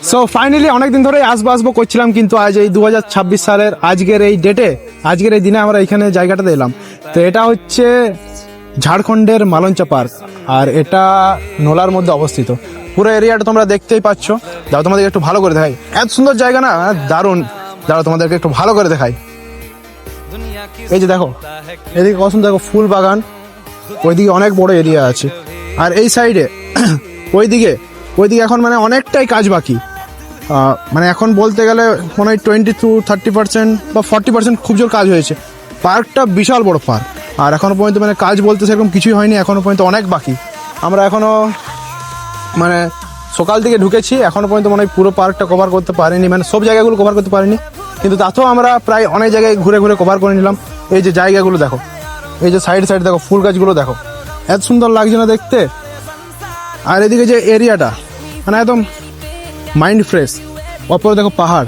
So finally অনেকদিন ধরে আসবো করছিলাম, কিন্তু আজ এই 2026 সালের আজকের এই ডেটে, আজকের এই দিনে আমরা এখানে জায়গাটাতে এলাম। তো এটা হচ্ছে ঝাড়খণ্ডের মালঞ্চা পার্ক, আর এটা নোলার মধ্যে অবস্থিত। পুরো এরিয়াটা তোমরা দেখতেই পাচ্ছ। দাও তোমাদেরকে একটু ভালো করে দেখাই, এত সুন্দর জায়গা না, দারুণ। দাঁড়াও তোমাদেরকে একটু ভালো করে দেখাই। এই যে দেখো, এদিকে কত সুন্দর, দেখো ফুল বাগান, ওইদিকে অনেক বড় এরিয়া আছে। আর এই সাইডে ওইদিকে এখন মানে অনেকটাই কাজ বাকি। মানে এখন বলতে গেলে মনে হয় 20-30% বা 40% খুব জোর কাজ হয়েছে। পার্কটা বিশাল বড় পার্ক, আর এখনো পর্যন্ত মানে কাজ বলতে সেরকম কিছুই হয়নি, এখনো পর্যন্ত অনেক বাকি। আমরা এখনো মানে সকাল থেকে ঢুকেছি, এখনো পর্যন্ত মনে হয় পুরো পার্কটা কভার করতে পারিনি, মানে সব জায়গাগুলো কভার করতে পারিনি, কিন্তু তাতেও আমরা প্রায় অনেক জায়গায় ঘুরে ঘুরে কভার করে নিলাম। এই যে জায়গাগুলো দেখো, এই যে সাইড দেখো, ফুল গাছগুলো দেখো, এত সুন্দর লাগছে না দেখতে। আর এদিকে যে এরিয়াটা মানে একদম মাইন্ড ফ্রেশ। অপরে দেখো পাহাড়,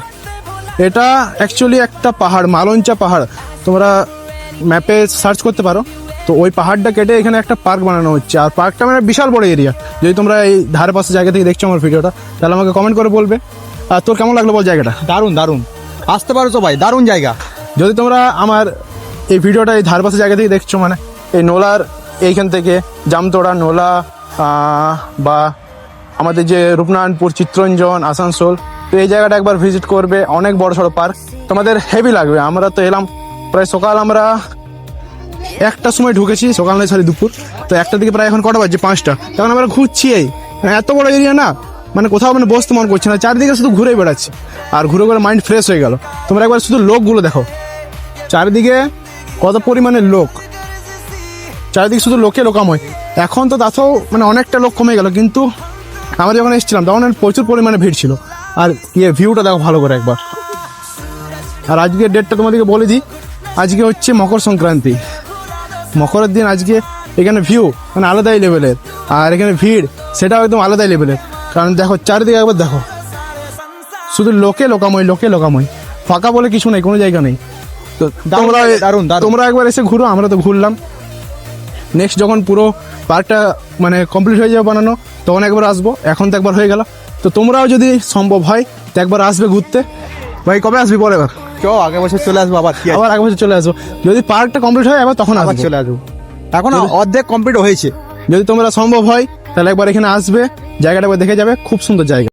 এটা অ্যাকচুয়ালি একটা পাহাড়, মালঞ্চা পাহাড়, তোমরা ম্যাপে সার্চ করতে পারো। তো ওই পাহাড়টা কেটে এখানে একটা পার্ক বানানো হচ্ছে, আর পার্কটা মানে বিশাল বড় এরিয়া। যদি তোমরা এই ধারে পাশে জায়গা থেকে দেখছো আমার ভিডিওটা, তাহলে আমাকে কমেন্ট করে বলবে। আর তোর কেমন লাগলো বল জায়গাটা? দারুণ দারুণ, আসতে পারো তো ভাই, দারুণ জায়গা। যদি তোমরা আমার এই ভিডিওটা এই ধারে পাশে জায়গা থেকে দেখছো, মানে এই নোলার এইখান থেকে জামতোড়া, নোলা বা আমাদের যে রূপনারায়ণপুর, চিত্তরঞ্জন, আসানসোল, তো এই জায়গাটা একবার ভিজিট করবে। অনেক বড় সড়ো পার্ক, তোমাদের হেভি লাগবে। আমরা তো এলাম প্রায় সকাল, আমরা 1টার সময় ঢুকেছি, সকাল নয় সরি দুপুর। তো 1টার দিকে প্রায় এখন কটা বাজছে, 5টা। তখন আমরা ঘুরছি, এই মানে এত বড় এরিয়া না, মানে কোথাও মানে বসতে মন করছে না, চারিদিকে শুধু ঘুরেই বেড়াচ্ছে। আর ঘুরে ঘুরে মাইন্ড ফ্রেশ হয়ে গেল। তোমরা একবার শুধু লোকগুলো দেখো, চারিদিকে কত পরিমাণে লোক, চারিদিকে শুধু লোকাময়। এখন তো তাতেও মানে অনেকটা লোক কমে গেল, কিন্তু আমরা যখন এসেছিলাম তখন প্রচুর পরিমাণে ভিড় ছিল। আর ভিউটা দেখো ভালো করে একবার। আর আজকের ডেটটা তোমাদেরকে বলে দিই, আজকে হচ্ছে মকর সংক্রান্তি। মকরের দিন আজকে এখানে ভিউ মানে আলাদাই লেভেলের, আর এখানে ভিড় সেটাও একদম আলাদাই লেভেলের। কারণ দেখো চারিদিকে একবার দেখো, শুধু লোকাময়, ফাঁকা বলে কিছু নেই, কোনো জায়গা নেই। তো তোমরা একবার এসে ঘুরো, আমরা তো ঘুরলাম। নেক্সট যখন পুরো পার্কটা মানে কমপ্লিট হয়ে যাবে বানানো, তখন একবার আসবো। এখন তো একবার হয়ে গেল, তো তোমরাও যদি সম্ভব হয় তো একবার আসবে ঘুরতে। ভাই কবে আসবি বল এবার? আগের বছর চলে আসবো, আবার আগের বছর চলে আসবো। যদি পার্কটা কমপ্লিট হয় আবার তখন আবার চলে আসবো। এখন অর্ধেক কমপ্লিট হয়েছে। যদি তোমরা সম্ভব হয় তাহলে একবার এখানে আসবে, জায়গাটা একবার দেখে যাবে, খুব সুন্দর জায়গা।